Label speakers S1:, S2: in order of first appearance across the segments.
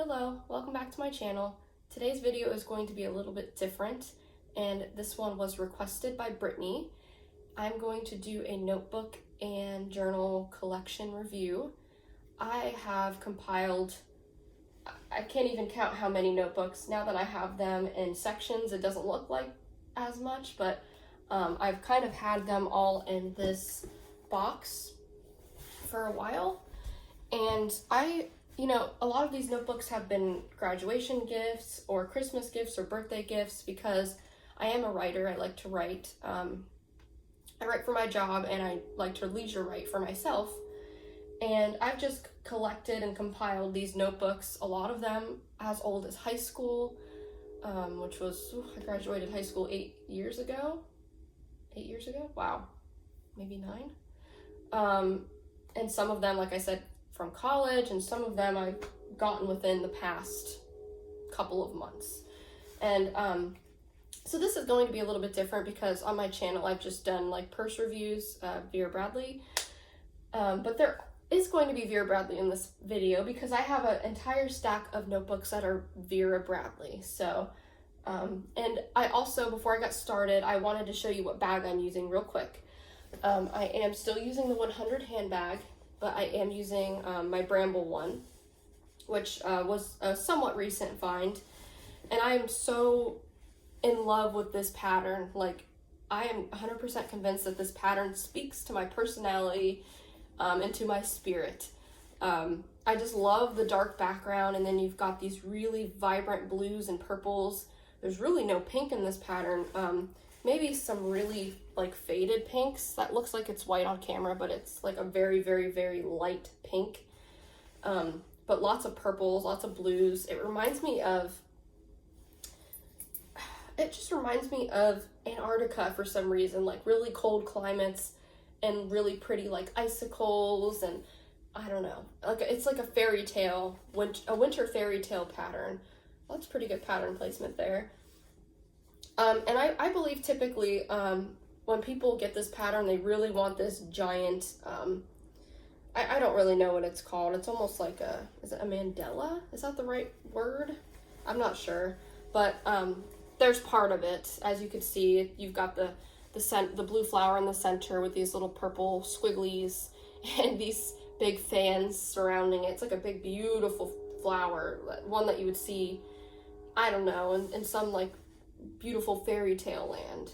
S1: Hello, welcome back to my channel. Today's video is going to be a little bit different, and this one was requested by Brittany. I'm going to do a notebook and journal collection review. I have compiled, I can't even count how many notebooks. Now that I have them in sections, it doesn't look like as much, but I've kind of had them all in this box for a while, and a lot of these notebooks have been graduation gifts or Christmas gifts or birthday gifts because I am a writer. I like to write. I write for my job and I like to leisure write for myself. And I've just collected and compiled these notebooks, a lot of them as old as high school, which was, I graduated high school 8 years ago. 8 years ago? Wow. Maybe 9. And some of them, like I said, from college, and some of them I've gotten within the past couple of months. And so this is going to be a little bit different because on my channel I've just done like purse reviews, Vera Bradley, but there is going to be Vera Bradley in this video because I have an entire stack of notebooks that are Vera Bradley. So and I also, before I got started, I wanted to show you what bag I'm using real quick. I am still using the 100 handbag, but I am using my Bramble one, which was a somewhat recent find. And I am so in love with this pattern. Like, I am 100% convinced that this pattern speaks to my personality and to my spirit. I just love the dark background, and then you've got these really vibrant blues and purples. There's really no pink in this pattern. Maybe some really like faded pinks that looks like it's white on camera, but it's like a very, very, very light pink. But lots of purples, lots of blues. It just reminds me of Antarctica for some reason, like really cold climates and really pretty like icicles, and I don't know, like it's like a fairy tale, a winter fairy tale pattern. That's pretty good pattern placement there. And I believe typically when people get this pattern, they really want this giant, I don't really know what it's called. It's almost like is it a mandala? Is that the right word? I'm not sure. But there's part of it. As you can see, you've got the blue flower in the center with these little purple squigglies and these big fans surrounding it. It's like a big, beautiful flower, one that you would see, I don't know, in some like beautiful fairy tale land.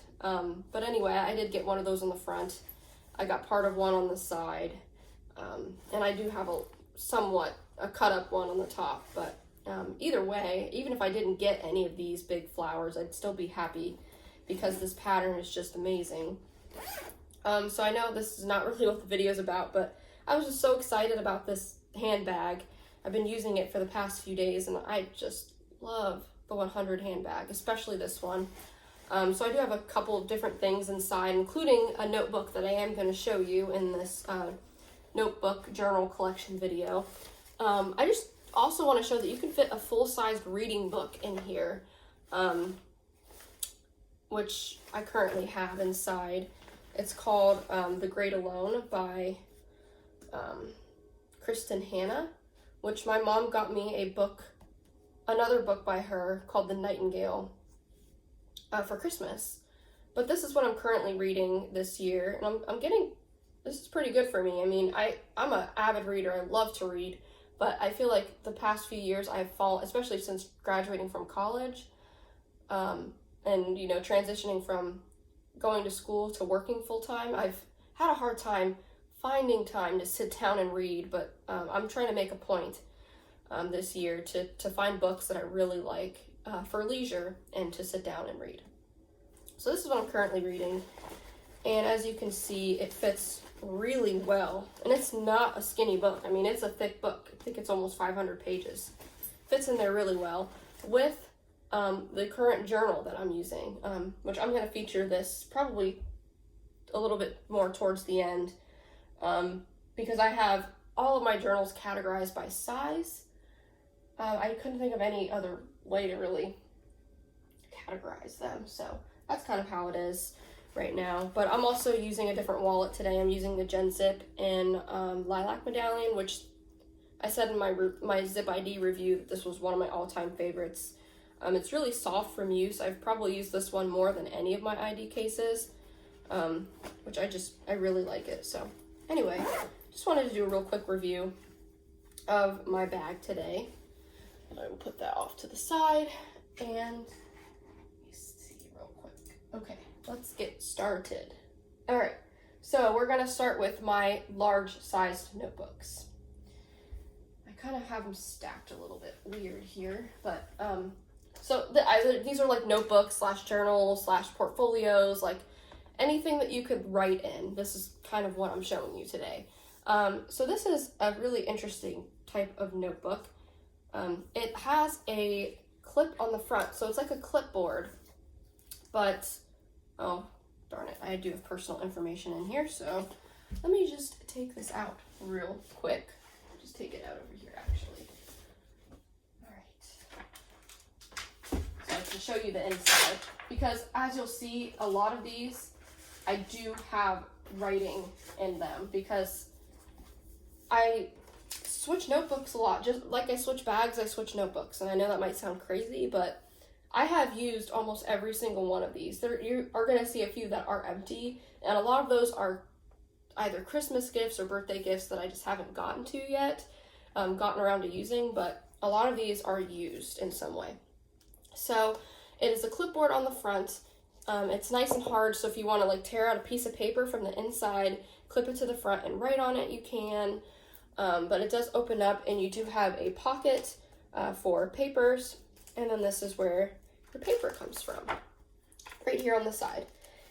S1: But anyway, I did get one of those in the front. I got part of one on the side, and I do have a cut up one on the top. But either way, even if I didn't get any of these big flowers, I'd still be happy because this pattern is just amazing. So I know this is not really what the video is about, but I was just so excited about this handbag. I've been using it for the past few days, and I just love the 100 handbag, especially this one. So I do have a couple of different things inside, including a notebook that I am going to show you in this notebook journal collection video. I just also want to show that you can fit a full-sized reading book in here, which I currently have inside. It's called The Great Alone by Kristen Hanna, which my mom got me another book by her called The Nightingale for Christmas. But this is what I'm currently reading this year, and this is pretty good for me. I mean, I'm an avid reader. I love to read, but I feel like the past few years I've fallen, especially since graduating from college, and transitioning from going to school to working full-time, I've had a hard time finding time to sit down and read, but I'm trying to make a point this year to find books that I really like for leisure and to sit down and read. So this is what I'm currently reading, and as you can see, it fits really well, and it's not a skinny book. I mean, it's a thick book. I think it's almost 500 pages. Fits in there really well with the current journal that I'm using, which I'm going to feature this probably a little bit more towards the end, because I have all of my journals categorized by size. I couldn't think of any other way to really categorize them, so that's kind of how it is right now. But I'm also using a different wallet today. I'm using the Gen Zip in Lilac Medallion, which I said in my Zip ID review that this was one of my all-time favorites. It's really soft from use. I've probably used this one more than any of my ID cases, which I really like it. So anyway, just wanted to do a real quick review of my bag today. And I will put that off to the side, and let me see real quick. Okay, let's get started. All right, so we're gonna start with my large sized notebooks. I kind of have them stacked a little bit weird here, but so these are like notebooks / journals / portfolios, like anything that you could write in. This is kind of what I'm showing you today. So this is a really interesting type of notebook. It has a clip on the front, so it's like a clipboard, but, oh, darn it, I do have personal information in here, so let me just take this out real quick. Just take it out over here, actually. All right. So to show you the inside, because as you'll see, a lot of these, I do have writing in them, because I switch notebooks a lot. Just like I switch bags, I switch notebooks. And I know that might sound crazy, but I have used almost every single one of these. You are going to see a few that are empty, and a lot of those are either Christmas gifts or birthday gifts that I just haven't gotten to yet, gotten around to using, but a lot of these are used in some way. So it is a clipboard on the front. It's nice and hard, so if you want to like tear out a piece of paper from the inside, clip it to the front and write on it, you can. But it does open up, and you do have a pocket for papers, and then this is where your paper comes from, right here on the side.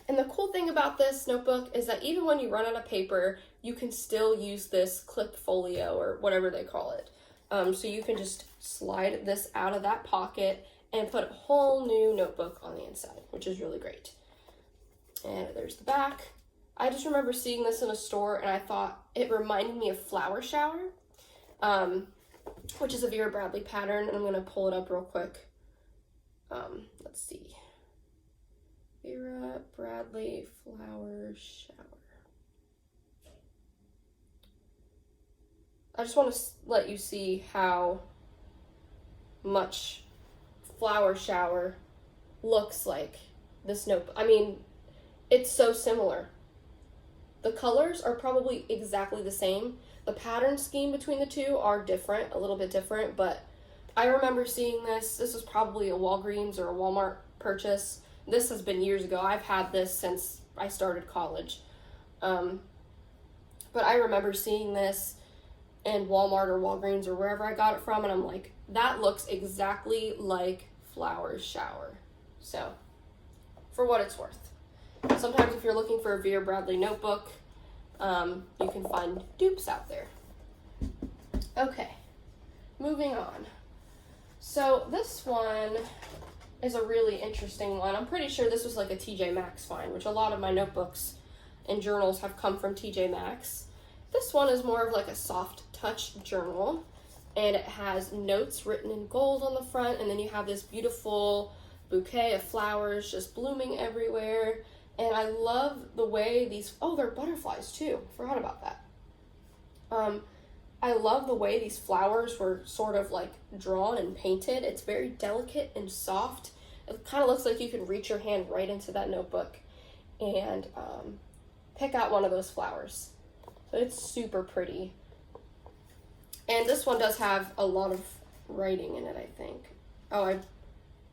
S1: And the cool thing about this notebook is that even when you run out of paper, you can still use this clip folio or whatever they call it. So you can just slide this out of that pocket and put a whole new notebook on the inside, which is really great. And there's the back. I just remember seeing this in a store, and I thought it reminded me of Flower Shower, which is a Vera Bradley pattern, and I'm going to pull it up real quick. Let's see. Vera Bradley Flower Shower. I just want to let you see how much Flower Shower looks like this notebook. I mean, it's so similar. The colors are probably exactly the same. The pattern scheme between the two are different, a little bit different, but I remember seeing this. This was probably a Walgreens or a Walmart purchase. This has been years ago. I've had this since I started college. But I remember seeing this in Walmart or Walgreens or wherever I got it from, and I'm like, that looks exactly like Flower Shower. So, for what it's worth. Sometimes if you're looking for a Vera Bradley notebook, you can find dupes out there. Okay, moving on. So this one is a really interesting one. I'm pretty sure this was like a TJ Maxx find, which a lot of my notebooks and journals have come from TJ Maxx. This one is more of like a soft touch journal, and it has notes written in gold on the front, and then you have this beautiful bouquet of flowers just blooming everywhere. And I love the way these, oh, they're butterflies too. Forgot about that. I love the way these flowers were sort of like drawn and painted. It's very delicate and soft. It kind of looks like you could reach your hand right into that notebook and pick out one of those flowers. So it's super pretty. And this one does have a lot of writing in it, I think.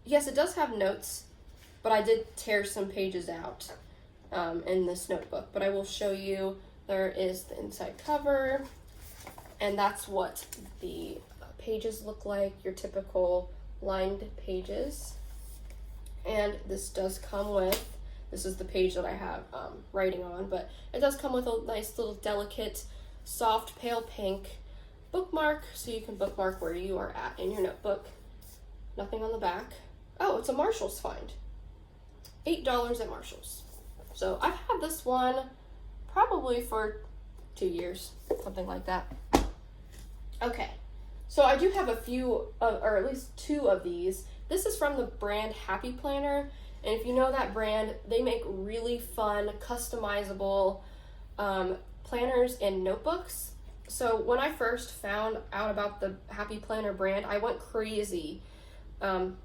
S1: Yes, it does have notes, but I did tear some pages out in this notebook. But I will show you, there is the inside cover, and that's what the pages look like, your typical lined pages. And this does come with, this is the page that I have writing on, but it does come with a nice little delicate, soft, pale pink bookmark, so you can bookmark where you are at in your notebook. Nothing on the back. Oh, it's a Marshall's find. $8 at Marshall's. So I've had this one probably for 2 years, something like that. Okay, so I do have a few, or at least 2 of these. This is from the brand Happy Planner, and if you know that brand, they make really fun, customizable planners and notebooks. So when I first found out about the Happy Planner brand, I went crazy. And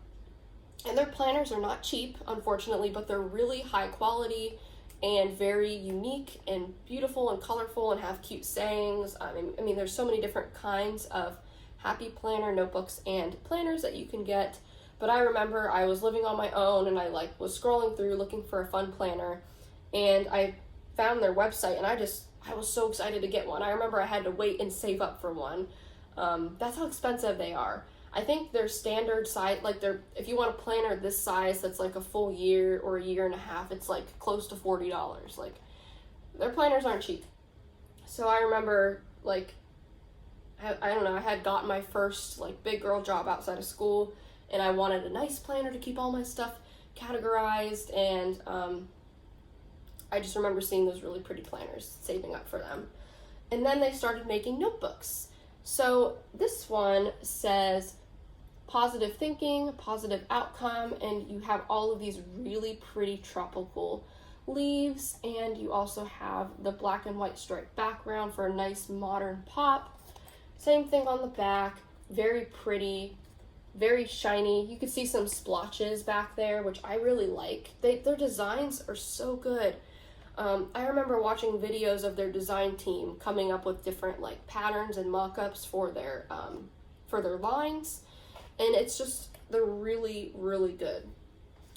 S1: their planners are not cheap, unfortunately, but they're really high quality and very unique and beautiful and colorful and have cute sayings. I mean, there's so many different kinds of Happy Planner notebooks and planners that you can get. But I remember I was living on my own and I was scrolling through looking for a fun planner, and I found their website, and I was so excited to get one. I remember I had to wait and save up for one. That's how expensive they are. I think their standard size, if you want a planner this size that's like a full year or a year and a half, it's like close to $40. Like, their planners aren't cheap. So I remember, like, I don't know, I had gotten my first like big girl job outside of school, and I wanted a nice planner to keep all my stuff categorized, and I just remember seeing those really pretty planners, saving up for them. And then they started making notebooks. So this one says positive thinking, positive outcome, and you have all of these really pretty tropical leaves, and you also have the black and white striped background for a nice modern pop. Same thing on the back, very pretty, very shiny. You can see some splotches back there, which I really like. Their designs are so good. I remember watching videos of their design team coming up with different like patterns and mock-ups for their lines, and they're really, really good.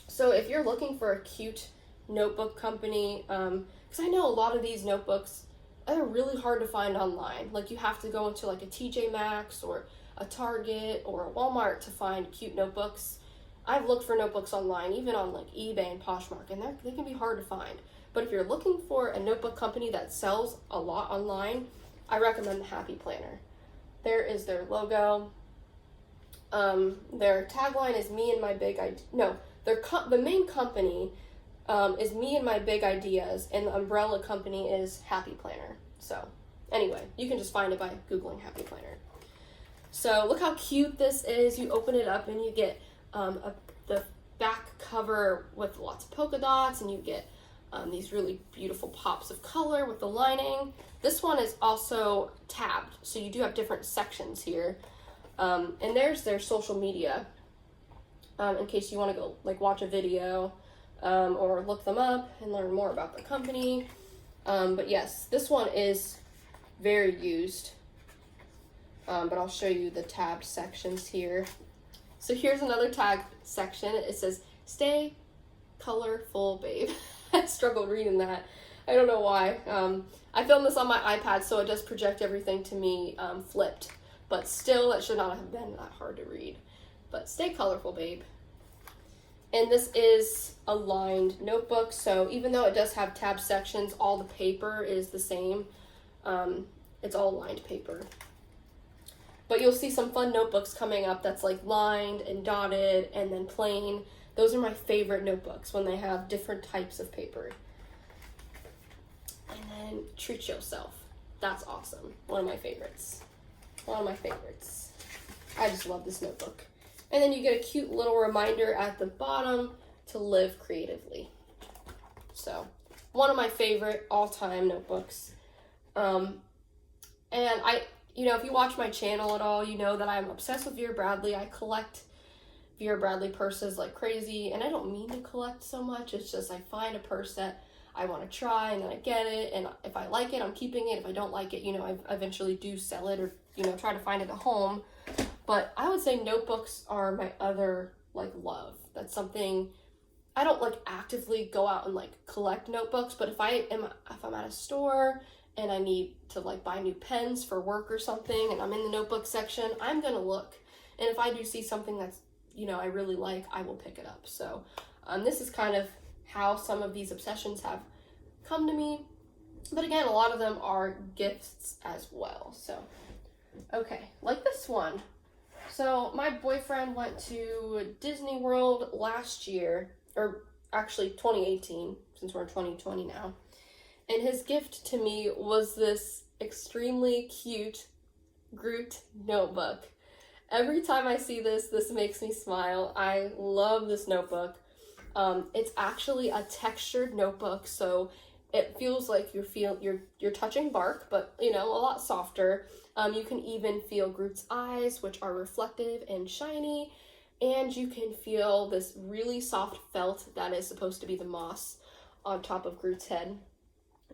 S1: So if you're looking for a cute notebook company, because I know a lot of these notebooks are really hard to find online. Like, you have to go into like a TJ Maxx or a Target or a Walmart to find cute notebooks. I've looked for notebooks online, even on like eBay and Poshmark, and they can be hard to find. But if you're looking for a notebook company that sells a lot online, I recommend the Happy Planner. There is their logo. Their tagline is "Me and my big idea." No, the main company is "Me and my big ideas," and the umbrella company is Happy Planner. So anyway, you can just find it by Googling Happy Planner. So look how cute this is. You open it up and you get the back cover with lots of polka dots, and you get these really beautiful pops of color with the lining. This one is also tabbed, so you do have different sections here. And there's their social media, in case you want to go like watch a video or look them up and learn more about the company. But yes, this one is very used. But I'll show you the tabbed sections here. So here's another tag section. It says, "Stay colorful, babe." I struggled reading that. I don't know why. I filmed this on my iPad, so it does project everything to me flipped. But still, that should not have been that hard to read. But stay colorful, babe. And this is a lined notebook, so even though it does have tab sections, all the paper is the same. It's all lined paper. But you'll see some fun notebooks coming up that's like lined and dotted and then plain. Those are my favorite notebooks, when they have different types of paper. And then Treat Yourself. That's awesome. One of my favorites. I just love this notebook. And then you get a cute little reminder at the bottom to live creatively. So, one of my favorite all-time notebooks. And if you watch my channel at all, you know that I'm obsessed with Vera Bradley. I collect Vera Bradley purses like crazy, and I don't mean to collect so much. It's just I find a purse that I want to try, and then I get it, and if I like it, I'm keeping it. If I don't like it, I eventually do sell it or try to find it at home. But I would say notebooks are my other like love. That's something I don't like actively go out and like collect notebooks, but if I'm at a store and I need to like buy new pens for work or something, and I'm in the notebook section, I'm gonna look. And if I do see something that's I really like, I will pick it up. So this is kind of how some of these obsessions have come to me. But again, a lot of them are gifts as well. So, okay, like this one. So my boyfriend went to Disney World last year, or actually 2018, since we're in 2020 now. And his gift to me was this extremely cute Groot notebook. Every time I see this makes me smile. I love this notebook. It's actually a textured notebook, so It feels like you're touching bark, but you know, a lot softer. You can even feel Groot's eyes, which are reflective and shiny, and you can feel this really soft felt that is supposed to be the moss on top of Groot's head.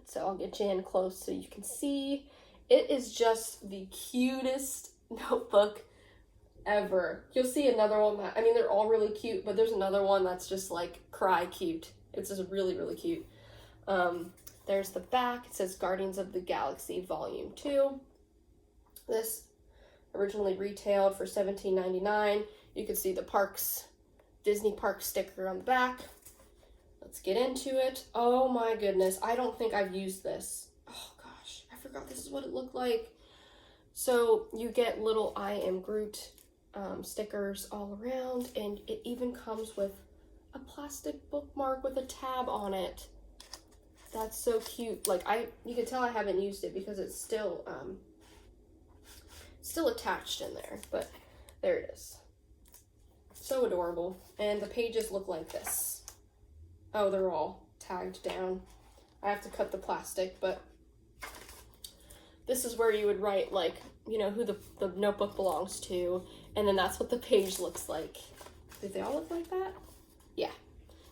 S1: So I'll get you in close so you can see. It is just the cutest notebook ever. You'll see another one that, I mean, they're all really cute, but there's another one that's just like cry cute. It's just really, really cute. There's the back. It says Guardians of the Galaxy Volume 2. This originally retailed for $17.99. You can see the Disney Park sticker on the back. Let's get into it. Oh my goodness, I don't think I've used this. Oh gosh, I forgot this is what it looked like. So you get little I Am Groot stickers all around, and it even comes with a plastic bookmark with a tab on it. That's so cute. Like, you can tell I haven't used it because it's still attached in there, but there it is. So adorable. And the pages look like this. Oh, they're all tagged down. I have to cut the plastic, but this is where you would write, like, you know, who the notebook belongs to, and then that's what the page looks like. Do they all look like that? Yeah.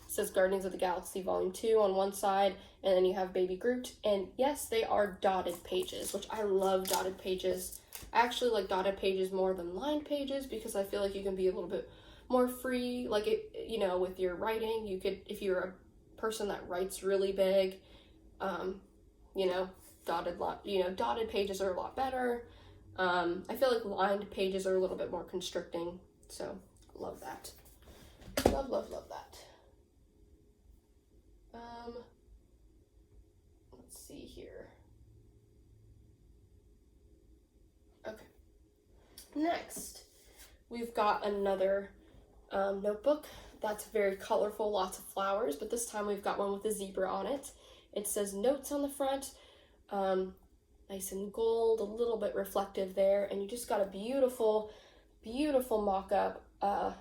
S1: It says Guardians of the Galaxy Volume 2 on one side, and then you have Baby Groot, and yes, they are dotted pages, which I love dotted pages. I actually like dotted pages more than lined pages because I feel like you can be a little bit more free, like, you know, with your writing. You could, if you're a person that writes really big, you know, dotted pages are a lot better. I feel like lined pages are a little bit more constricting, so love that. Love, love, love that. Let's see here. Okay. Next, we've got another notebook that's very colorful, lots of flowers, but this time we've got one with a zebra on it. It says notes on the front, nice and gold, a little bit reflective there, and you just got a beautiful, beautiful mock-up.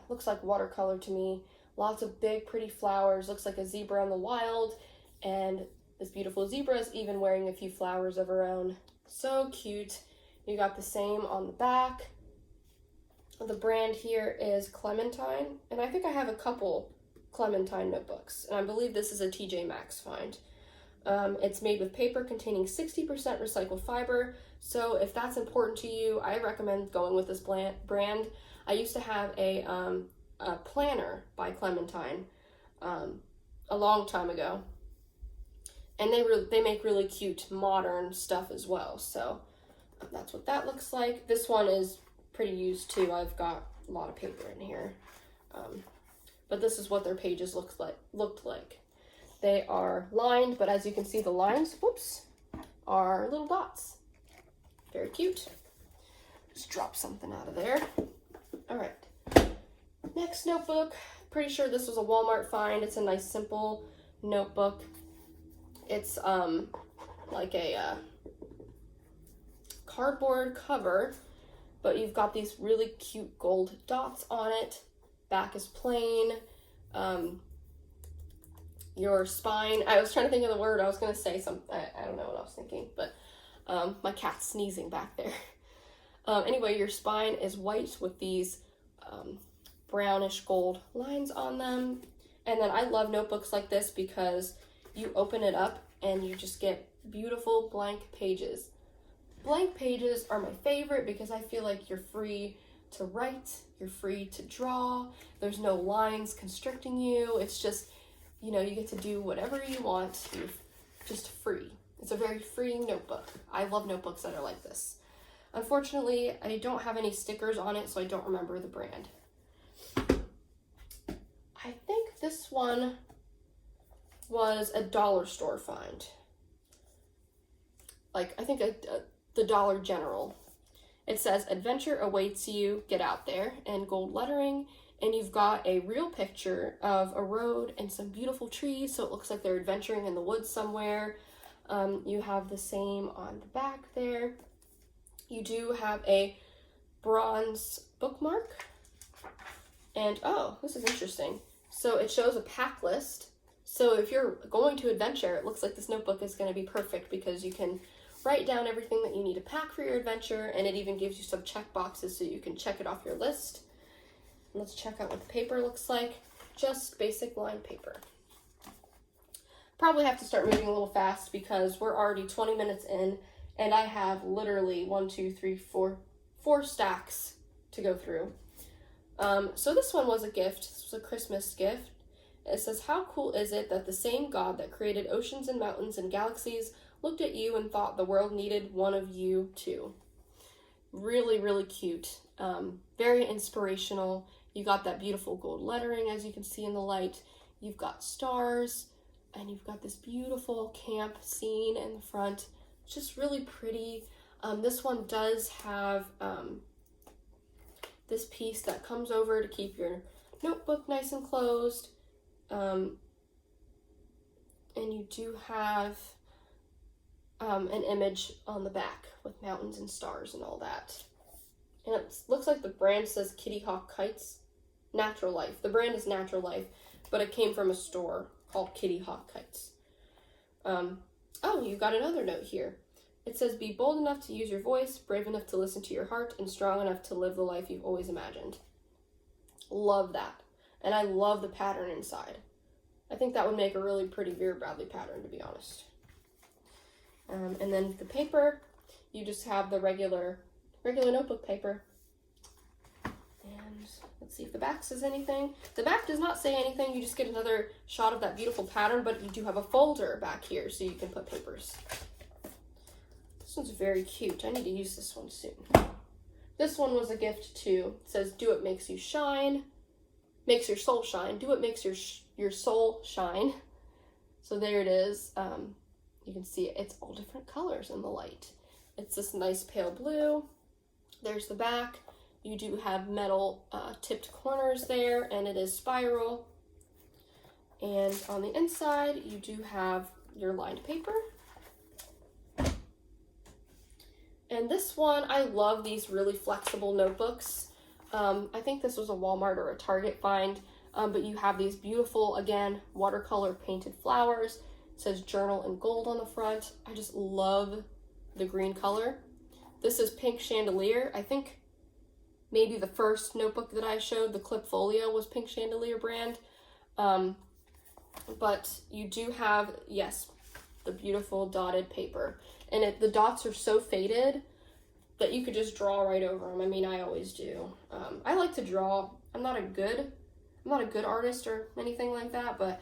S1: Looks like watercolor to me. Lots of big, pretty flowers. Looks like a zebra in the wild, and this beautiful zebra is even wearing a few flowers of her own. So cute. You got the same on the back. The brand here is Clementine, and I think I have a couple Clementine notebooks, and I believe this is a TJ Maxx find. It's made with paper containing 60% recycled fiber, so if that's important to you, I recommend going with this brand. I used to have a planner by Clementine a long time ago, and they make really cute modern stuff as well, so that's what that looks like. This one is pretty used too. I've got a lot of paper in here, but this is what their pages looked like. They are lined, but as you can see, the lines, whoops, are little dots. Very cute. Just drop something out of there. All right. Next notebook. Pretty sure this was a Walmart find. It's a nice, simple notebook. It's like a cardboard cover, but you've got these really cute gold dots on it. Back is plain. Your spine, I was trying to think of the word, I was going to say something, I don't know what I was thinking, but my cat's sneezing back there. Anyway, your spine is white with these brownish gold lines on them. And then I love notebooks like this because you open it up and you just get beautiful blank pages. Blank pages are my favorite because I feel like you're free to write, you're free to draw, there's no lines constricting you, it's just, you know, you get to do whatever you want. You're just free. It's a very freeing notebook. I love notebooks that are like this. Unfortunately, I don't have any stickers on it, so I don't remember the brand. I think this one was a dollar store find. Like, I think the Dollar General. It says, "Adventure awaits you, get out there," in gold lettering. And you've got a real picture of a road and some beautiful trees, so it looks like they're adventuring in the woods somewhere. You have the same on the back there. You do have a bronze bookmark. And, oh, this is interesting. So it shows a pack list. So if you're going to adventure, it looks like this notebook is going to be perfect because you can write down everything that you need to pack for your adventure, and it even gives you some check boxes so you can check it off your list. Let's check out what the paper looks like. Just basic lined paper. Probably have to start moving a little fast because we're already 20 minutes in, and I have literally 4 stacks to go through. So this one was a gift. This was a Christmas gift. It says, how cool is it that the same God that created oceans and mountains and galaxies looked at you and thought the world needed one of you too. Really, really cute. Very inspirational. You got that beautiful gold lettering, as you can see in the light. You've got stars, and you've got this beautiful camp scene in the front. It's just really pretty. This one does have this piece that comes over to keep your notebook nice and closed. And you do have an image on the back with mountains and stars and all that. And it looks like the brand says Kitty Hawk Kites. Natural Life. The brand is Natural Life, but it came from a store called Kitty Hawk Kites. Oh, you got another note here. It says, be bold enough to use your voice, brave enough to listen to your heart, and strong enough to live the life you've always imagined. Love that. And I love the pattern inside. I think that would make a really pretty Vera Bradley pattern, to be honest. And then the paper, you just have the regular notebook paper. And let's see if the back says anything. The back does not say anything. You just get another shot of that beautiful pattern, but you do have a folder back here so you can put papers. This one's very cute. I need to use this one soon. This one was a gift too. It says, do what makes you shine. Makes your soul shine. Do what makes your soul shine. So there it is. You can see it's all different colors in the light. It's this nice pale blue. There's the back. You do have metal tipped corners there, and it is spiral. And on the inside, you do have your lined paper. And this one, I love these really flexible notebooks. I think this was a Walmart or a Target find, but you have these beautiful, again, watercolor painted flowers. It says journal in gold on the front. I just love the green color. This is Pink Chandelier. I think maybe the first notebook that I showed, the Clip Folio, was Pink Chandelier brand. But you do have, yes, the beautiful dotted paper. And the dots are so faded that you could just draw right over them. I mean, I always do. I like to draw. I'm not a good artist or anything like that, but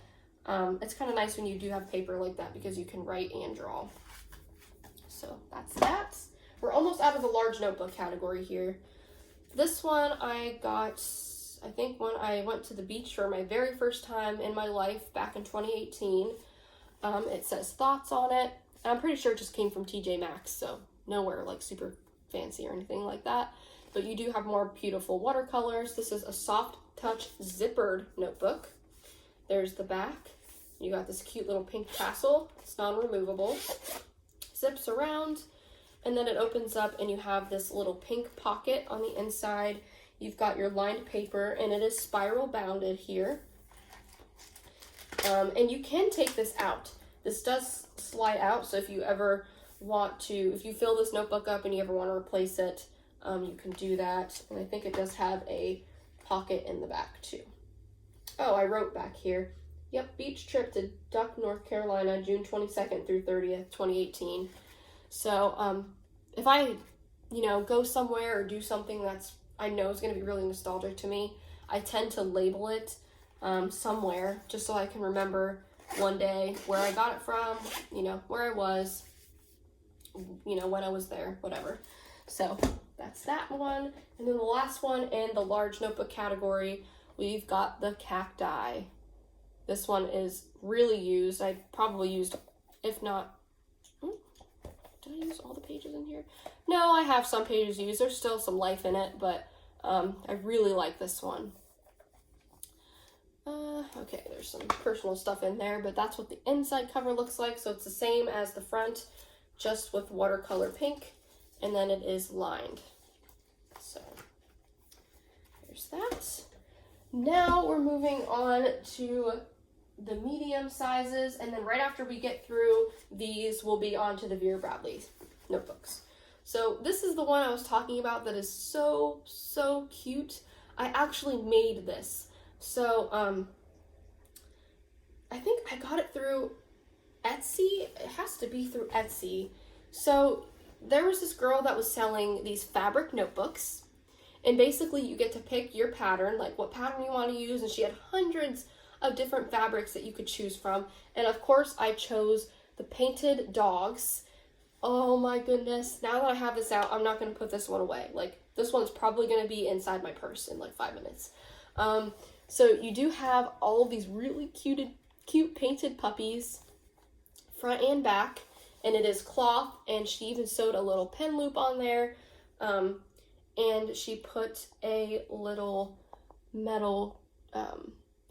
S1: it's kind of nice when you do have paper like that because you can write and draw. So that's that. We're almost out of the large notebook category here. This one I got, I think, when I went to the beach for my very first time in my life back in 2018. It says thoughts on it. And I'm pretty sure it just came from TJ Maxx, so nowhere like super fancy or anything like that. But you do have more beautiful watercolors. This is a soft touch zippered notebook. There's the back. You got this cute little pink tassel. It's non-removable. Zips around, and then it opens up and you have this little pink pocket on the inside. You've got your lined paper, and it is spiral bounded here. And you can take this out. This does slide out, so if you ever want to, if you fill this notebook up and you ever want to replace it, you can do that. And I think it does have a pocket in the back too. Oh, I wrote back here. Yep, beach trip to Duck, North Carolina, June 22nd through 30th, 2018. So if I, go somewhere or do something that's I know is going to be really nostalgic to me, I tend to label it somewhere just so I can remember one day where I got it from, where I was, when I was there, whatever. So that's that one. And then the last one in the large notebook category, we've got the cacti. This one is really used. I probably used, if not, did I use all the pages in here? No, I have some pages used. There's still some life in it, but I really like this one. Okay, there's some personal stuff in there, but that's what the inside cover looks like. So it's the same as the front, just with watercolor pink, and then it is lined. So there's that. Now we're moving on to the medium sizes, and then right after we get through these, we'll be on to the Vera Bradley notebooks. So this is the one I was talking about that is so, so cute. I actually made this. So, I think I got it through Etsy. It has to be through Etsy. So there was this girl that was selling these fabric notebooks, and basically you get to pick your pattern, like what pattern you want to use, and she had hundreds of different fabrics that you could choose from. And of course I chose the painted dogs. Oh my goodness, now that I have this out, I'm not going to put this one away. Like, this one's probably going to be inside my purse in like 5 minutes. So you do have all of these really cute painted puppies, front and back, and it is cloth, and she even sewed a little pen loop on there, and she put a little metal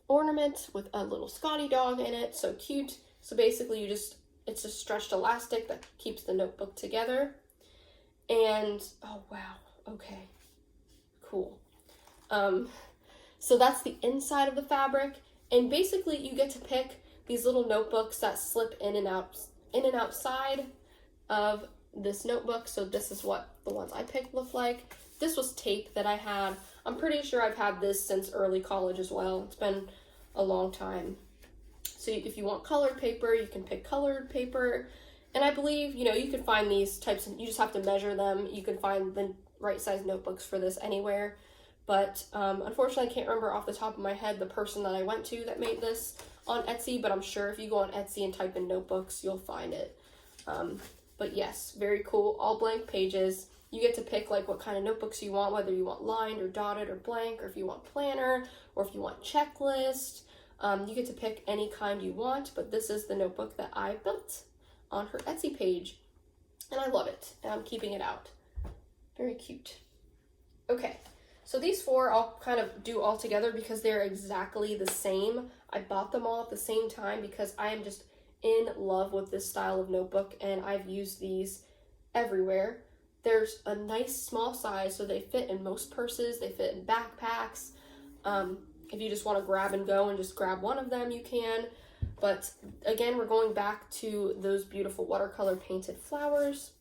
S1: ornament with a little Scotty dog in it. So cute. So basically it's a stretched elastic that keeps the notebook together. And oh wow, okay, cool. So that's the inside of the fabric, and basically you get to pick these little notebooks that slip in and outside of this notebook. So this is what the ones I picked look like. This was tape that I had. I'm pretty sure I've had this since early college as well. It's been a long time. So if you want colored paper, you can pick colored paper. And I believe, you can find these types, you just have to measure them. You can find the right size notebooks for this anywhere. But unfortunately, I can't remember off the top of my head the person that I went to that made this on Etsy, but I'm sure if you go on Etsy and type in notebooks, you'll find it. But yes, very cool, all blank pages. You get to pick like what kind of notebooks you want, whether you want lined or dotted or blank, or if you want planner, or if you want checklist. You get to pick any kind you want, but this is the notebook that I built on her Etsy page, and I love it, and I'm keeping it out. Very cute. Okay, so these 4 I'll kind of do all together because they're exactly the same. I bought them all at the same time because I am just in love with this style of notebook, and I've used these everywhere. There's a nice small size, so they fit in most purses, they fit in backpacks. If you just want to grab and go and just grab one of them, you can. But again, we're going back to those beautiful watercolor painted flowers.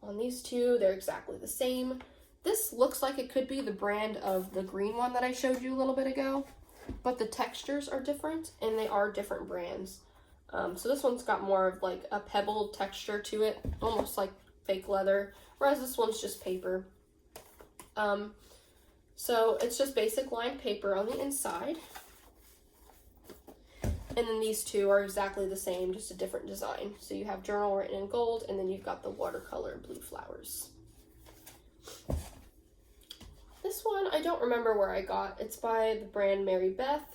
S1: On these 2, they're exactly the same. This looks like it could be the brand of the green one that I showed you a little bit ago, but the textures are different, and they are different brands. So this one's got more of like a pebbled texture to it, almost like fake leather, whereas this one's just paper. So it's just basic lined paper on the inside. And then these 2 are exactly the same, just a different design. So you have journal written in gold, and then you've got the watercolor blue flowers. This one, I don't remember where I got. It's by the brand Mary Beth.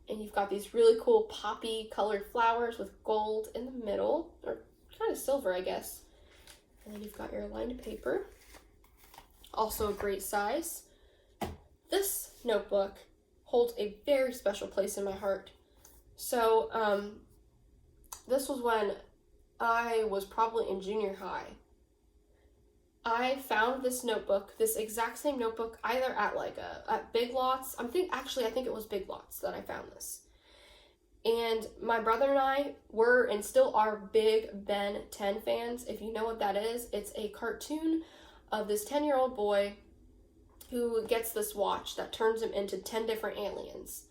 S1: And you've got these really cool poppy colored flowers with gold in the middle, or kind of silver, I guess. And then you've got your lined paper. Also a great size. This notebook holds a very special place in my heart. So, this was when I was probably in junior high. I found this notebook, this exact same notebook, either at at Big Lots. I think it was Big Lots that I found this. And my brother and I were and still are big Ben 10 fans. If you know what that is, it's a cartoon of this 10-year-old boy who gets this watch that turns him into 10 different aliens.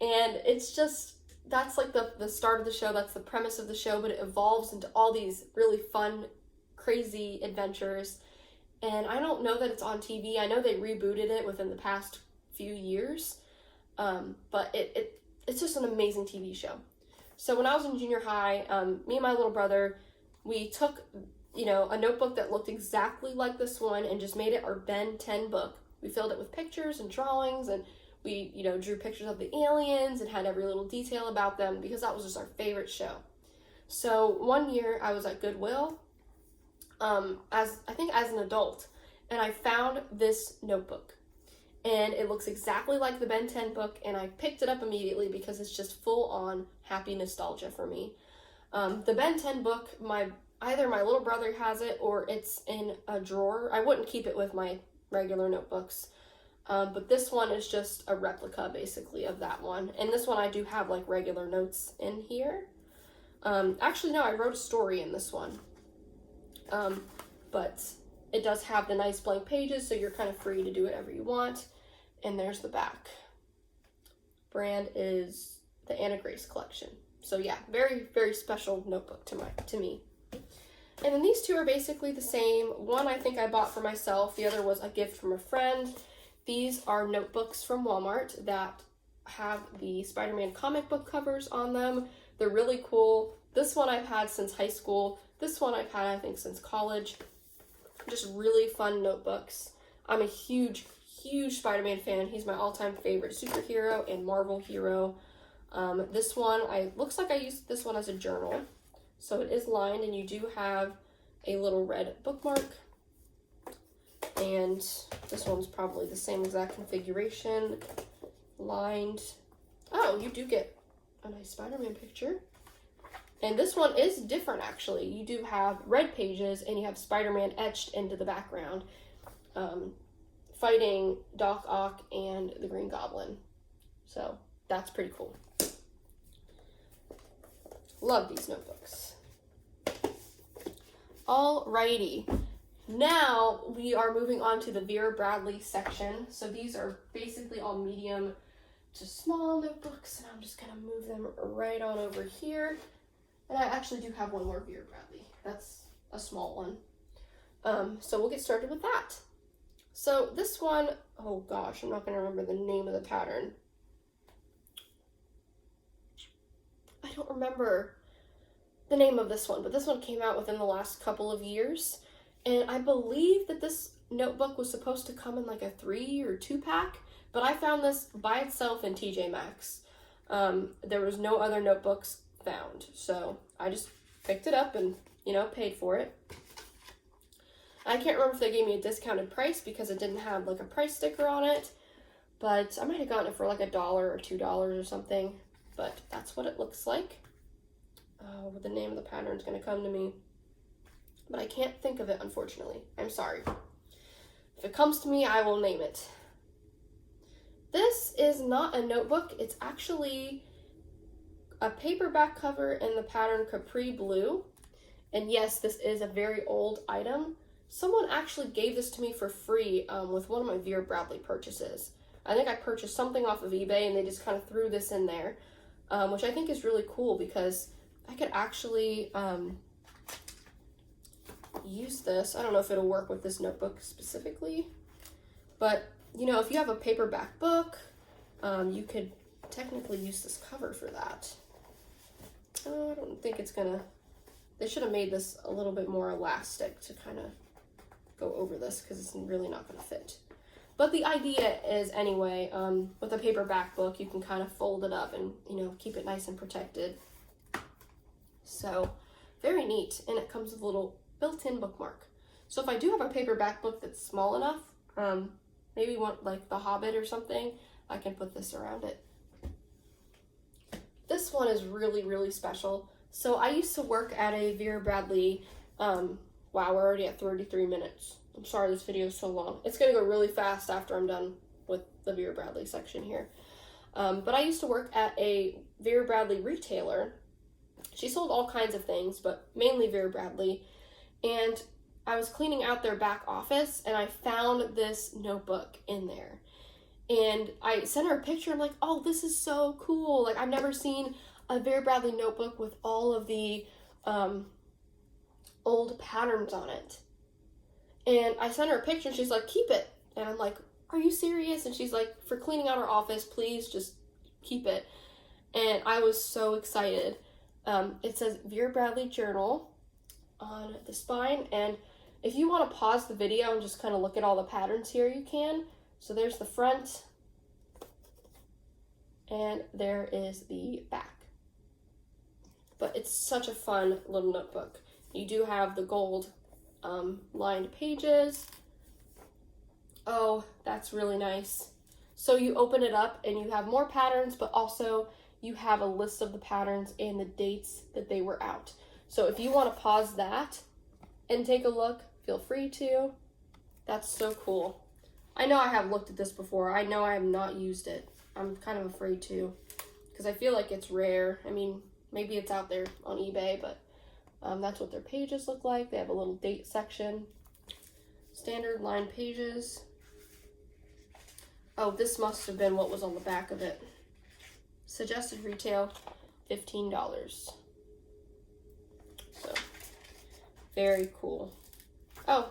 S1: And it's just, that's like the start of the show, that's the premise of the show, but it evolves into all these really fun, crazy adventures. And I don't know that it's on TV. I know they rebooted it within the past few years, but it's just an amazing TV show. So when I was in junior high, me and my little brother, we took a notebook that looked exactly like this one and just made it our Ben 10 book. We filled it with pictures and drawings, and we, drew pictures of the aliens and had every little detail about them because that was just our favorite show. So one year I was at Goodwill, as an adult, and I found this notebook. And it looks exactly like the Ben 10 book, and I picked it up immediately because it's just full-on happy nostalgia for me. The Ben 10 book, either my little brother has it or it's in a drawer. I wouldn't keep it with my regular notebooks. But this one is just a replica basically of that one. And this one I do have like regular notes in here. Actually, no, I wrote a story in this one. But it does have the nice blank pages, so you're kind of free to do whatever you want. And there's the back. Brand is the Anna Grace collection. So yeah, very, very special notebook to me. And then these two are basically the same. One I think I bought for myself. The other was a gift from a friend. These are notebooks from Walmart that have the Spider-Man comic book covers on them. They're really cool. This one I've had since high school. This one I've had, I think, since college. Just really fun notebooks. I'm a huge, huge Spider-Man fan. He's my all-time favorite superhero and Marvel hero. This one, looks like I used this one as a journal. So it is lined, and you do have a little red bookmark. And this one's probably the same exact configuration, lined. Oh, you do get a nice Spider-Man picture. And this one is different, actually. You do have red pages, and you have Spider-Man etched into the background, fighting Doc Ock and the Green Goblin. So that's pretty cool. Love these notebooks. Alrighty. Now we are moving on to the Vera Bradley section. So these are basically all medium to small notebooks, and I'm just gonna move them right on over here. And I actually do have one more Vera Bradley. That's a small one. So we'll get started with that. So this one, oh gosh, I'm not gonna remember the name of the pattern. I don't remember the name of this one, but this one came out within the last couple of years. And I believe that this notebook was supposed to come in like a 3 or 2 pack, but I found this by itself in TJ Maxx. There was no other notebooks found, so I just picked it up and, paid for it. I can't remember if they gave me a discounted price because it didn't have like a price sticker on it, but I might have gotten it for like $1 or $2 or something, but that's what it looks like. The name of the pattern is going to come to me, but I can't think of it, unfortunately. I'm sorry. If it comes to me, I will name it. This is not a notebook. It's actually a paperback cover in the pattern Capri Blue. And yes, this is a very old item. Someone actually gave this to me for free with one of my Vera Bradley purchases. I think I purchased something off of eBay and they just kind of threw this in there, which I think is really cool because I could actually use this. I don't know if it'll work with this notebook specifically, but if you have a paperback book, you could technically use this cover for that. I don't think it's gonna, they should have made this a little bit more elastic to kind of go over this because it's really not gonna fit. But the idea is anyway, with a paperback book, you can kind of fold it up and, keep it nice and protected. So very neat. And it comes with a little built-in bookmark. So if I do have a paperback book that's small enough, maybe one like The Hobbit or something, I can put this around it. This one is really, really special. So I used to work at a Vera Bradley, wow, we're already at 33 minutes. I'm sorry this video is so long. It's gonna go really fast after I'm done with the Vera Bradley section here. But I used to work at a Vera Bradley retailer. She sold all kinds of things, but mainly Vera Bradley. And I was cleaning out their back office and I found this notebook in there. And I sent her a picture. I'm like, oh, this is so cool. Like, I've never seen a Vera Bradley notebook with all of the old patterns on it. And I sent her a picture and she's like, keep it. And I'm like, are you serious? And she's like, for cleaning out our office, please just keep it. And I was so excited. It says Vera Bradley Journal on the spine. And if you want to pause the video and just kind of look at all the patterns here, you can. So there's the front. And there is the back. But it's such a fun little notebook. You do have the gold lined pages. Oh, that's really nice. So you open it up and you have more patterns, but also you have a list of the patterns and the dates that they were out. So if you want to pause that and take a look, feel free to. That's so cool. I know I have looked at this before. I know I have not used it. I'm kind of afraid to, because I feel like it's rare. I mean, maybe it's out there on eBay, but that's what their pages look like. They have a little date section. Standard line pages. Oh, this must have been what was on the back of it. Suggested retail, $15. So, very cool. Oh,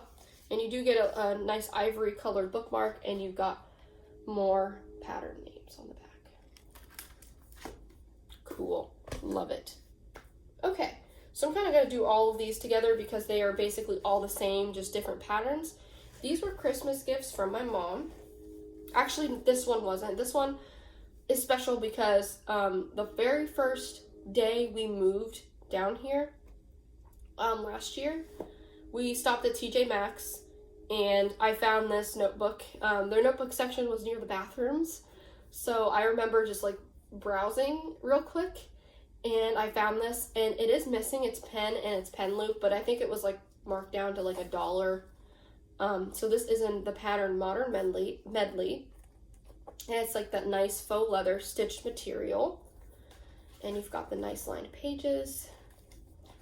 S1: and you do get a nice ivory colored bookmark, and you've got more pattern names on the back. Cool. Love it. Okay, so I'm kind of going to do all of these together because they are basically all the same, just different patterns. These were Christmas gifts from my mom. Actually, this one wasn't. This one is special because the very first day we moved down here last year, we stopped at TJ Maxx and I found this notebook. Their notebook section was near the bathrooms, so I remember just like browsing real quick and I found this, and it is missing its pen and its pen loop, but I think it was like marked down to like $1. So this is in the pattern Modern Medley, and it's like that nice faux leather stitched material, and you've got the nice lined pages.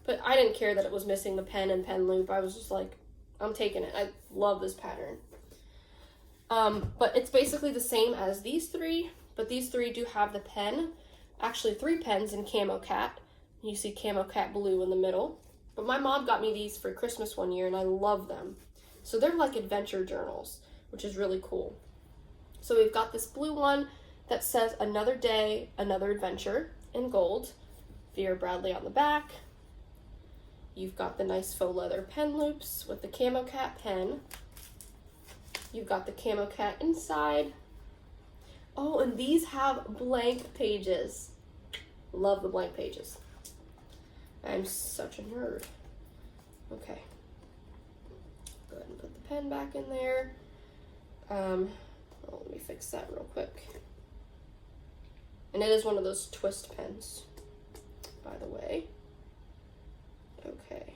S1: But I didn't care that it was missing the pen and pen loop. I was just like, I'm taking it. I love this pattern. But it's basically the same as these three, but these three do have the pen. Actually, 3 pens in Camo Cat. You see Camo Cat blue in the middle. But my mom got me these for Christmas one year, and I love them. So they're like adventure journals, which is really cool. So we've got this blue one that says Another Day, Another Adventure in gold. Vera Bradley on the back. You've got the nice faux leather pen loops with the Camo Cat pen. You've got the Camo Cat inside. Oh, and these have blank pages. Love the blank pages. I'm such a nerd. Okay. Go ahead and put the pen back in there. Let me fix that real quick. And it is one of those twist pens, by the way. Okay.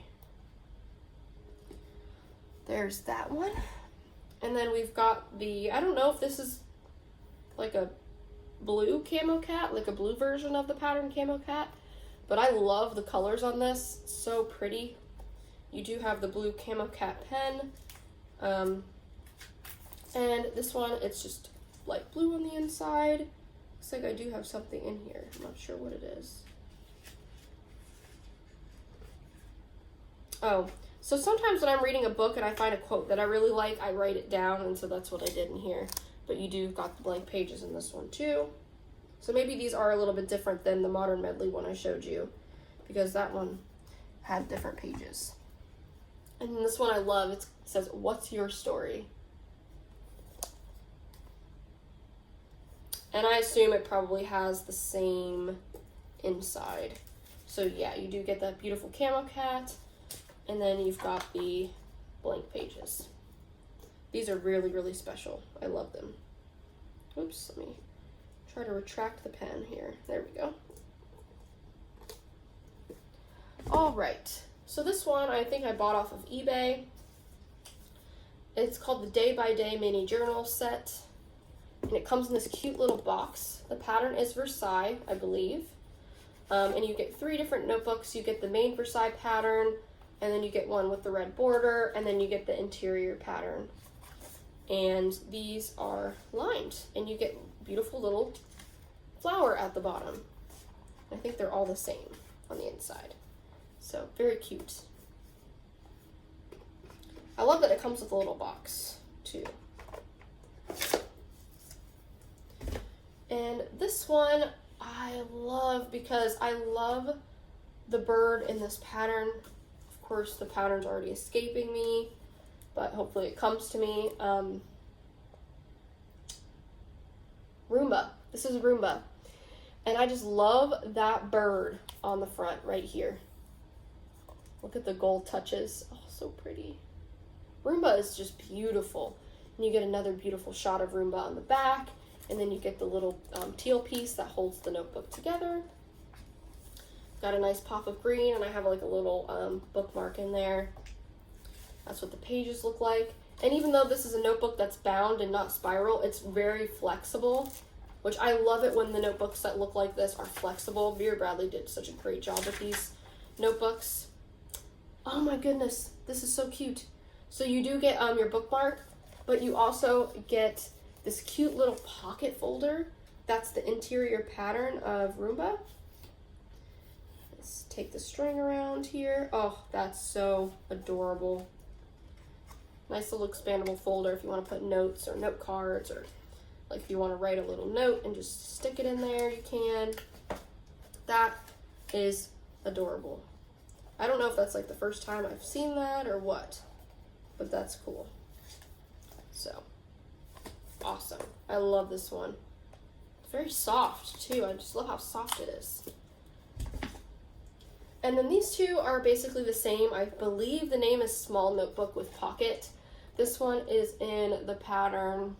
S1: There's that one. And then we've got the, I don't know if this is like a blue Camo Cat, like a blue version of the pattern Camo Cat, but I love the colors on this. So pretty. You do have the blue Camo Cat pen. And this one, it's just light blue on the inside. Looks like I do have something in here. I'm not sure what it is. Oh, so sometimes when I'm reading a book and I find a quote that I really like, I write it down, and so that's what I did in here. But you do got the blank pages in this one too. So maybe these are a little bit different than the Modern Medley one I showed you, because that one had different pages. And then this one I love. It says, "What's your story?" And I assume it probably has the same inside. So yeah, you do get that beautiful Camo Cat. And then you've got the blank pages. These are really, really special. I love them. Oops, let me try to retract the pen here. There we go. All right, so this one I think I bought off of eBay. It's called the Day by Day Mini Journal Set. And it comes in this cute little box. The pattern is Versailles, I believe. And you get 3 different notebooks. You get the main Versailles pattern, and then you get one with the red border, and then you get the interior pattern. And these are lined, and you get beautiful little flower at the bottom. I think they're all the same on the inside. So very cute. I love that it comes with a little box too. And this one I love because I love the bird in this pattern. Of course, the pattern's already escaping me, but hopefully it comes to me. Roomba. This is Roomba. And I just love that bird on the front right here. Look at the gold touches. Oh, so pretty. Roomba is just beautiful. And you get another beautiful shot of Roomba on the back. And then you get the little teal piece that holds the notebook together. Got a nice pop of green, and I have like a little bookmark in there. That's what the pages look like. And even though this is a notebook that's bound and not spiral, it's very flexible, which I love it when the notebooks that look like this are flexible. Vera Bradley did such a great job with these notebooks. Oh my goodness, this is so cute. So you do get your bookmark, but you also get this cute little pocket folder. That's the interior pattern of Roomba. Let's take the string around here. Oh, that's so adorable. Nice little expandable folder if you want to put notes or note cards, or like if you want to write a little note and just stick it in there, you can. That is adorable. I don't know if that's like the first time I've seen that or what, but that's cool. So, awesome. I love this one. It's very soft too. I just love how soft it is. And then these two are basically the same. I believe the name is Small Notebook with Pocket. This one is in the pattern,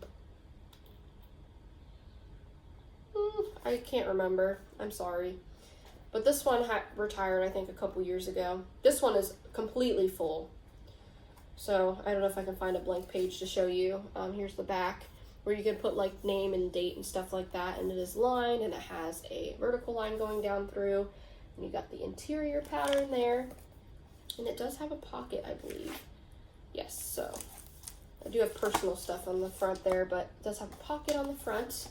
S1: I can't remember, I'm sorry. But this one retired, I think, a couple years ago. This one is completely full. So I don't know if I can find a blank page to show you. Here's the back, where you can put like name and date and stuff like that. And it is lined, and it has a vertical line going down through. And you got the interior pattern there. And it does have a pocket, I believe. Yes, so I do have personal stuff on the front there, but it does have a pocket on the front.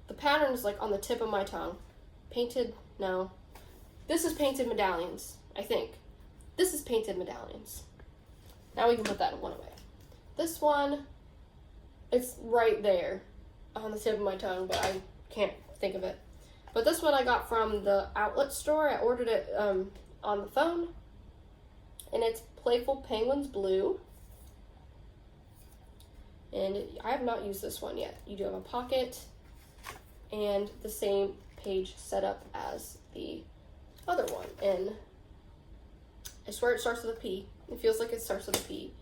S1: The pattern is like on the tip of my tongue. Painted, no. This is painted medallions, I think. This is painted medallions. Now we can put that one away. This one, it's right there on the tip of my tongue, but I can't think of it. But this one I got from the outlet store. I ordered it on the phone. And it's Playful Penguins Blue. And I have not used this one yet. You do have a pocket and the same page setup as the other one. And I swear it starts with a P. It feels like it starts with a P.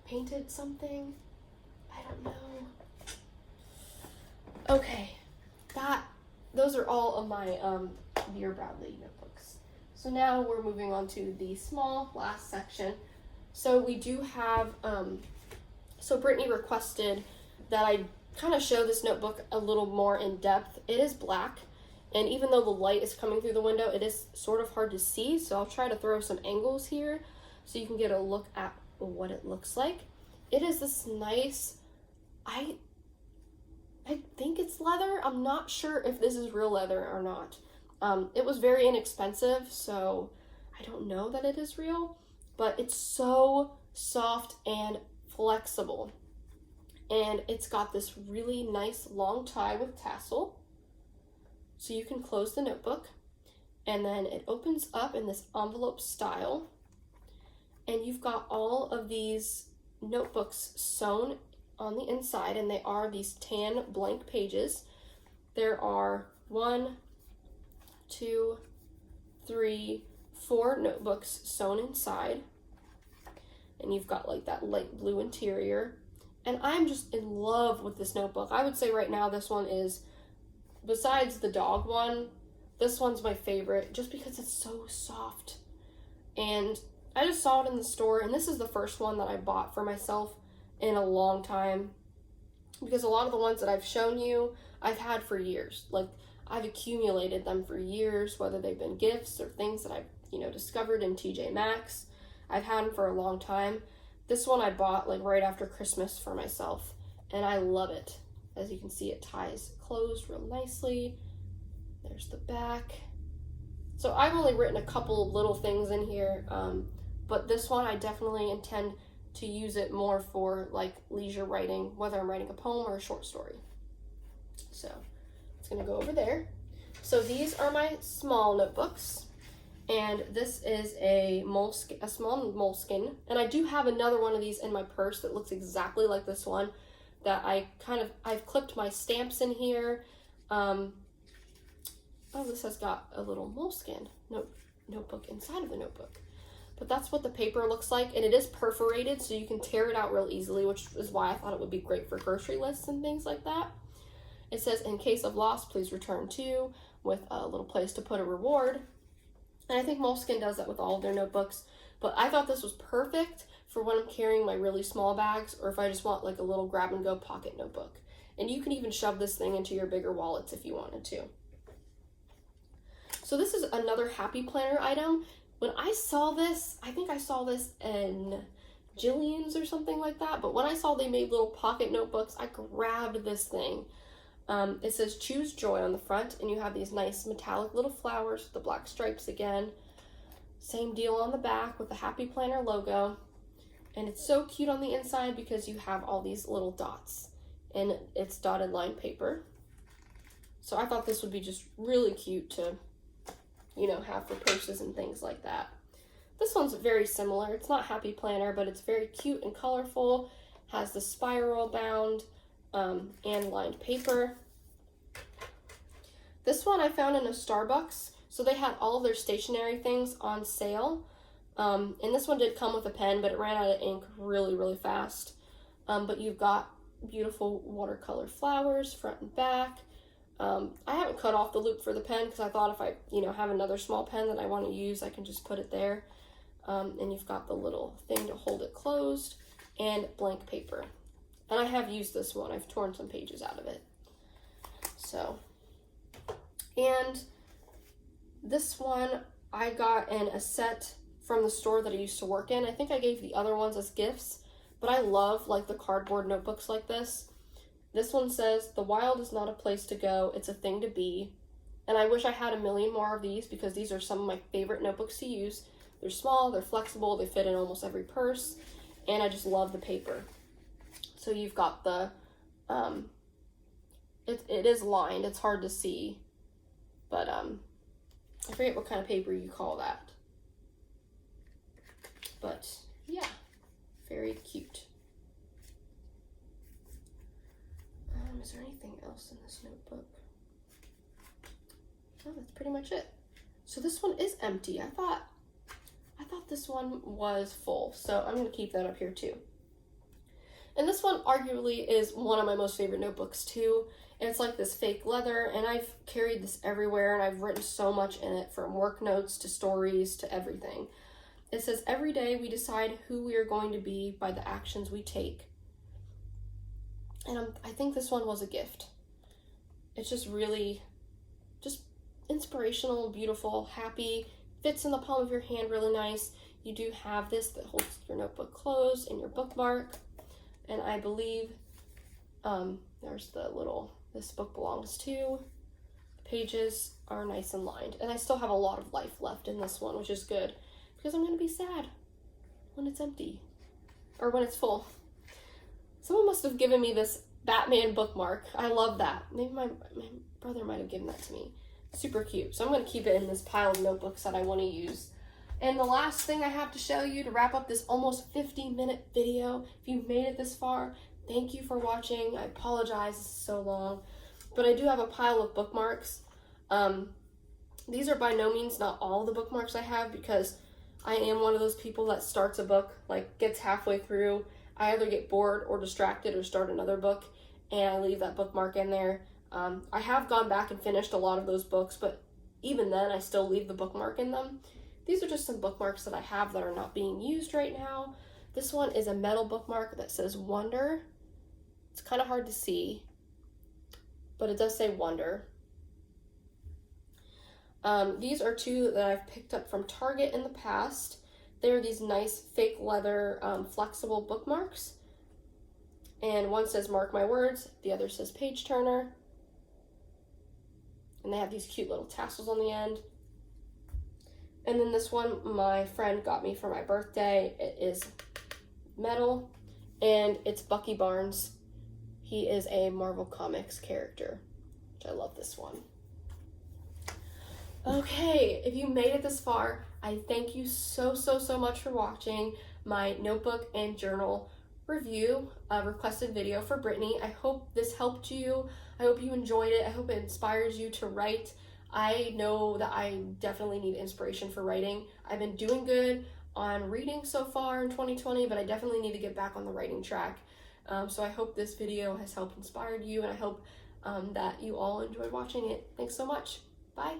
S1: Painted something? I don't know. Okay, those are all of my Vera Bradley notebooks. So now we're moving on to the small last section. So we do have, so Brittany requested that I kind of show this notebook a little more in depth. It is black, and even though the light is coming through the window, it is sort of hard to see, so I'll try to throw some angles here so you can get a look at what it looks like. It is this nice, I think it's leather. I'm not sure if this is real leather or not. It was very inexpensive, so I don't know that it is real, but it's so soft and flexible. And it's got this really nice long tie with tassel. So you can close the notebook, and then it opens up in this envelope style. And you've got all of these notebooks sewn on the inside, and they are these tan blank pages. There are 1, 2, 3, 4 notebooks sewn inside. And you've got like that light blue interior. And I'm just in love with this notebook. I would say right now this one is, besides the dog one, this one's my favorite just because it's so soft. And I just saw it in the store, and this is the first one that I bought for myself in a long time, because a lot of the ones that I've shown you, I've had for years. Like, I've accumulated them for years, whether they've been gifts or things that I've, discovered in TJ Maxx. I've had them for a long time. This one I bought like right after Christmas for myself, and I love it. As you can see, it ties closed real nicely. There's the back. So I've only written a couple of little things in here, but this one I definitely intend to use it more for like leisure writing, whether I'm writing a poem or a short story. So it's gonna go over there. So these are my small notebooks. And this is a small moleskin. And I do have another one of these in my purse that looks exactly like this one, that I've clipped my stamps in here. Oh, this has got a little moleskin notebook inside of the notebook. But that's what the paper looks like, and it is perforated, so you can tear it out real easily, which is why I thought it would be great for grocery lists and things like that. It says, in case of loss, please return to, with a little place to put a reward. And I think Moleskine does that with all of their notebooks. but I thought this was perfect for when I'm carrying my really small bags, or if I just want like a little grab and go pocket notebook. And you can even shove this thing into your bigger wallets if you wanted to. So this is another Happy Planner item. When I saw this, I think I saw this in Jillian's or something like that, but when I saw they made little pocket notebooks, I grabbed this thing. It says Choose Joy on the front, and you have these nice metallic little flowers with the black stripes again. Same deal on the back with the Happy Planner logo. And it's so cute on the inside because you have all these little dots, and it's dotted line paper. So I thought this would be just really cute to, you know, have for purses and things like that. This one's very similar. It's not Happy Planner, but it's very cute and colorful. Has the spiral bound and lined paper. This one I found in a Starbucks. So they had all their stationery things on sale. And this one did come with a pen, but it ran out of ink really, really fast. But you've got beautiful watercolor flowers front and back. I haven't cut off the loop for the pen because I thought if I, you know, have another small pen that I want to use, I can just put it there. And you've got the little thing to hold it closed and blank paper. And I have used this one. I've torn some pages out of it. So, and this one I got in a set from the store that I used to work in. I think I gave the other ones as gifts, but I love like the cardboard notebooks like this. This one says, "The wild is not a place to go, it's a thing to be." And I wish I had a million more of these because these are some of my favorite notebooks to use. They're small, they're flexible, they fit in almost every purse, and I just love the paper. So you've got the, it is lined, it's hard to see, but I forget what kind of paper you call that. But yeah, very cute. Is there anything else in this notebook? No, that's pretty much it. So this one is empty. I thought this one was full, so I'm going to keep that up here too. And this one arguably is one of my most favorite notebooks too. And it's like this fake leather, and I've carried this everywhere, and I've written so much in it, from work notes to stories to everything. It says, "Every day we decide who we are going to be by the actions we take." And I think this one was a gift. It's just really, just inspirational, beautiful, happy, fits in the palm of your hand really nice. You do have this that holds your notebook closed and your bookmark. And I believe there's the little, "This book belongs to." The pages are nice and lined. And I still have a lot of life left in this one, which is good, because I'm going to be sad when it's empty, or when it's full. Someone must have given me this Batman bookmark. I love that. Maybe my brother might have given that to me. Super cute. So I'm going to keep it in this pile of notebooks that I want to use. And the last thing I have to show you to wrap up this almost 50-minute video, if you've made it this far, thank you for watching. I apologize, this is so long. But I do have a pile of bookmarks. These are by no means not all the bookmarks I have, because I am one of those people that starts a book, like gets halfway through, I either get bored or distracted or start another book, and I leave that bookmark in there. I have gone back and finished a lot of those books, but even then I still leave the bookmark in them. These are just some bookmarks that I have that are not being used right now. This one is a metal bookmark that says Wonder. It's kind of hard to see, but it does say Wonder. These are two that I've picked up from Target in the past. They're these nice fake leather flexible bookmarks. And one says "Mark my words," the other says "Page turner." And they have these cute little tassels on the end. And then this one my friend got me for my birthday. It is metal, and it's Bucky Barnes. He is a Marvel Comics character, which I love this one. Okay, if you made it this far, I thank you so much for watching my notebook and journal review, requested video for Brittany. I hope this helped you. I hope you enjoyed it. I hope it inspires you to write. I know that I definitely need inspiration for writing. I've been doing good on reading so far in 2020, but I definitely need to get back on the writing track. So I hope this video has helped inspire you, and I hope that you all enjoyed watching it. Thanks so much. Bye.